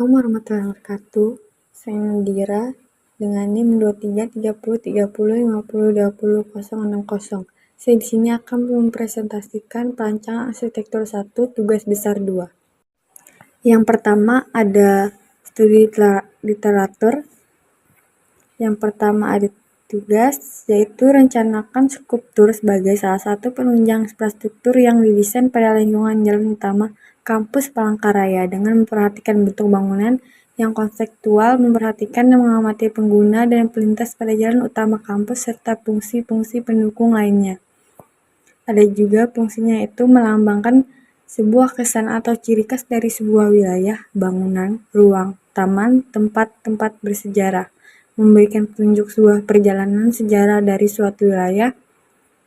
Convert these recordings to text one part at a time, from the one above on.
Assalamualaikum warahmatullahi wabarakatuh. Saya Nadira dengan NIM 233030502060. Saya di sini akan mempresentasikan perancangan arsitektur 1 tugas besar 2. Yang pertama ada studi literatur. Yang pertama ada tugas, yaitu rencanakan skulptur sebagai salah satu penunjang infrastruktur yang didesain pada lingkungan jalan utama kampus Palangkaraya dengan memperhatikan bentuk bangunan yang konseptual, memperhatikan dan mengamati pengguna dan pelintas pada jalan utama kampus serta fungsi-fungsi pendukung lainnya. Ada juga fungsinya itu melambangkan sebuah kesan atau ciri khas dari sebuah wilayah, bangunan, ruang, taman, tempat-tempat bersejarah, memberikan petunjuk sebuah perjalanan sejarah dari suatu wilayah,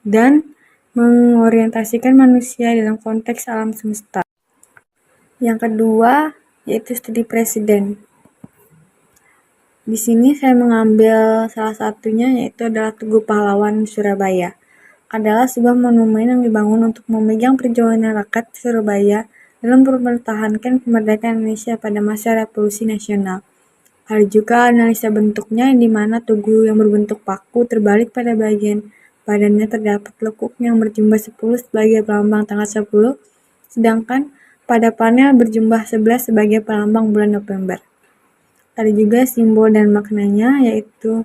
dan mengorientasikan manusia dalam konteks alam semesta. Yang kedua, yaitu studi presiden. Di sini saya mengambil salah satunya, yaitu adalah Tugu Pahlawan Surabaya. Adalah sebuah monumen yang dibangun untuk memegang perjuangan rakyat Surabaya dalam mempertahankan kemerdekaan Indonesia pada masa revolusi nasional. Ada juga analisa bentuknya, di mana tugu yang berbentuk paku terbalik pada bagian badannya terdapat lekuk yang berjumlah 10 sebagai pelambang tanggal 10, sedangkan pada panel berjumlah 11 sebagai pelambang bulan November. Ada juga simbol dan maknanya, yaitu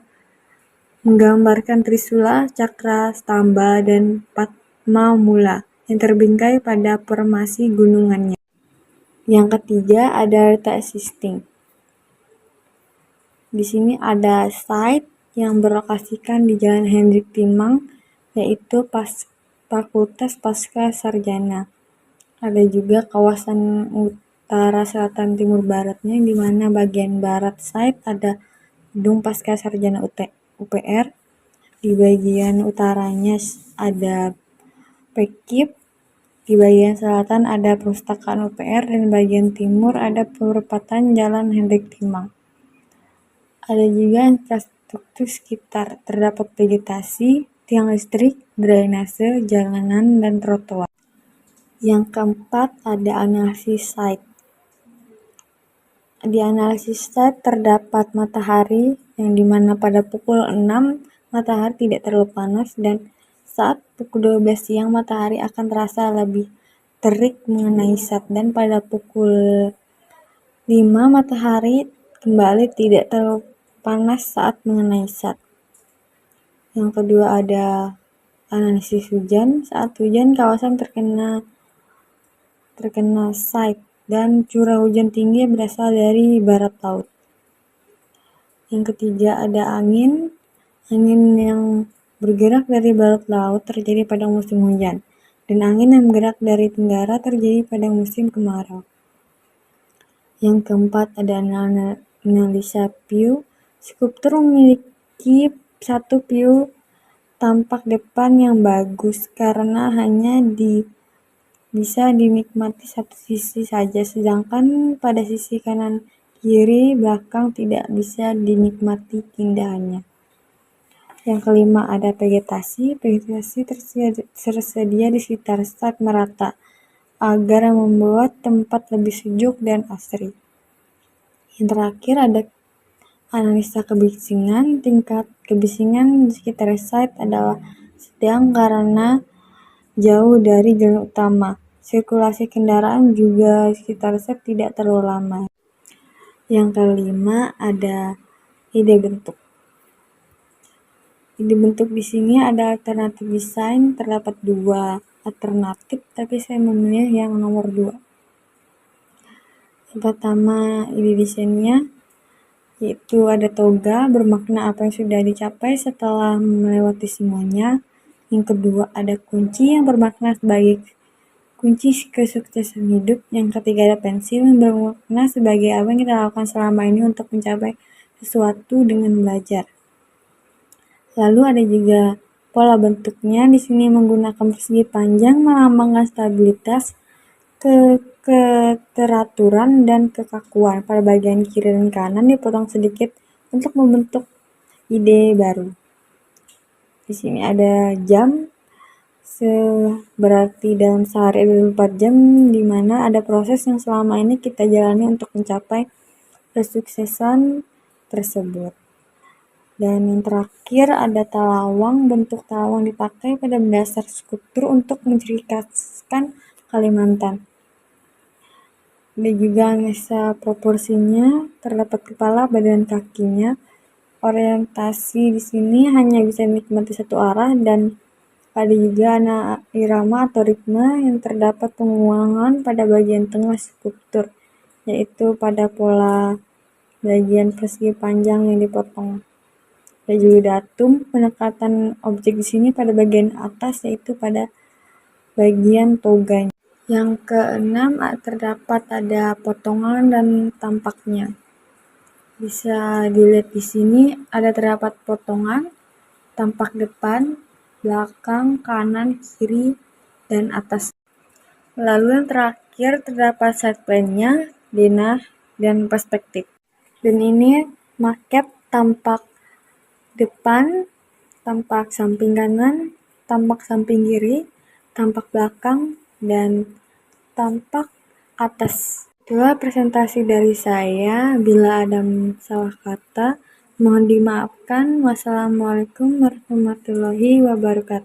menggambarkan Trisula, Cakra, Stamba, dan Padma Mula yang terbingkai pada formasi gunungannya. Yang ketiga ada data existing. Di sini ada site yang berlokasikan di Jalan Hendrik Timang, yaitu Fakultas Pasca Sarjana. Ada juga kawasan utara, selatan, timur, baratnya, di mana bagian barat site ada Gedung Pasca Sarjana UPR, di bagian utaranya ada Pekip, di bagian selatan ada Perpustakaan UPR, dan bagian timur ada perempatan Jalan Hendrik Timang. Ada juga infrastruktur sekitar, terdapat vegetasi, tiang listrik, drainase, jalanan, dan trotoar. Yang keempat ada analisis site. Di analisis site terdapat matahari, yang dimana pada pukul 6 matahari tidak terlalu panas, dan saat pukul 12 siang matahari akan terasa lebih terik mengenai site, dan pada pukul 5 matahari kembali tidak terlalu panas saat mengenai site. Yang kedua ada analisis hujan. Saat hujan kawasan terkena site, dan curah hujan tinggi berasal dari barat laut. Yang ketiga ada angin. Angin yang bergerak dari barat laut terjadi pada musim hujan, dan angin yang bergerak dari tenggara terjadi pada musim kemarau. Yang keempat ada analisa view. Skulptur memiliki satu view tampak depan yang bagus karena hanya bisa dinikmati satu sisi saja, sedangkan pada sisi kanan, kiri, belakang tidak bisa dinikmati keindahannya. Yang kelima ada vegetasi. Vegetasi tersedia di sekitar site merata agar membuat tempat lebih sejuk dan asri. Yang terakhir ada analisa kebisingan. Tingkat kebisingan di sekitar site adalah sedang karena jauh dari jalan utama. Sirkulasi kendaraan juga di sekitar site tidak terlalu lama. Yang kelima ada ide bentuk. Ide bentuk di sini ada alternatif desain, terdapat 2 alternatif, tapi saya memilih yang nomor 2. Yang pertama ide desainnya, yaitu ada toga, bermakna apa yang sudah dicapai setelah melewati semuanya. Yang kedua ada kunci, yang bermakna sebagai kunci kesuksesan hidup. Yang ketiga ada pensil, yang bermakna sebagai apa yang kita lakukan selama ini untuk mencapai sesuatu dengan belajar. Lalu ada juga pola bentuknya. Di sini menggunakan persegi panjang melambangkan stabilitas, keteraturan, dan kekakuan. Pada bagian kiri dan kanan dipotong sedikit untuk membentuk ide baru. Di sini ada jam, berarti dalam sehari ada 24 jam, di mana ada proses yang selama ini kita jalani untuk mencapai kesuksesan tersebut. Dan yang terakhir ada talawang. Bentuk talawang dipakai pada dasar skulptur untuk menceritakan Kalimantan. Ada juga analisa proporsinya, terdapat kepala, badan, kakinya. Orientasi di sini hanya bisa dinikmati satu arah, dan ada juga irama atau ritme yang terdapat pengulangan pada bagian tengah skulptur, yaitu pada pola bagian persegi panjang yang dipotong. Ada juga datum, pendekatan objek di sini pada bagian atas, yaitu pada bagian toganya. Yang keenam, terdapat ada potongan dan tampaknya. Bisa dilihat di sini ada terdapat potongan, tampak depan, belakang, kanan, kiri, dan atas. Lalu yang terakhir terdapat side plan-nya, denah, dan perspektif. Dan ini maket tampak depan, tampak samping kanan, tampak samping kiri, tampak belakang, dan tampak atas. Itulah presentasi dari saya. Bila ada salah kata, mohon dimaafkan. Wassalamualaikum warahmatullahi wabarakatuh.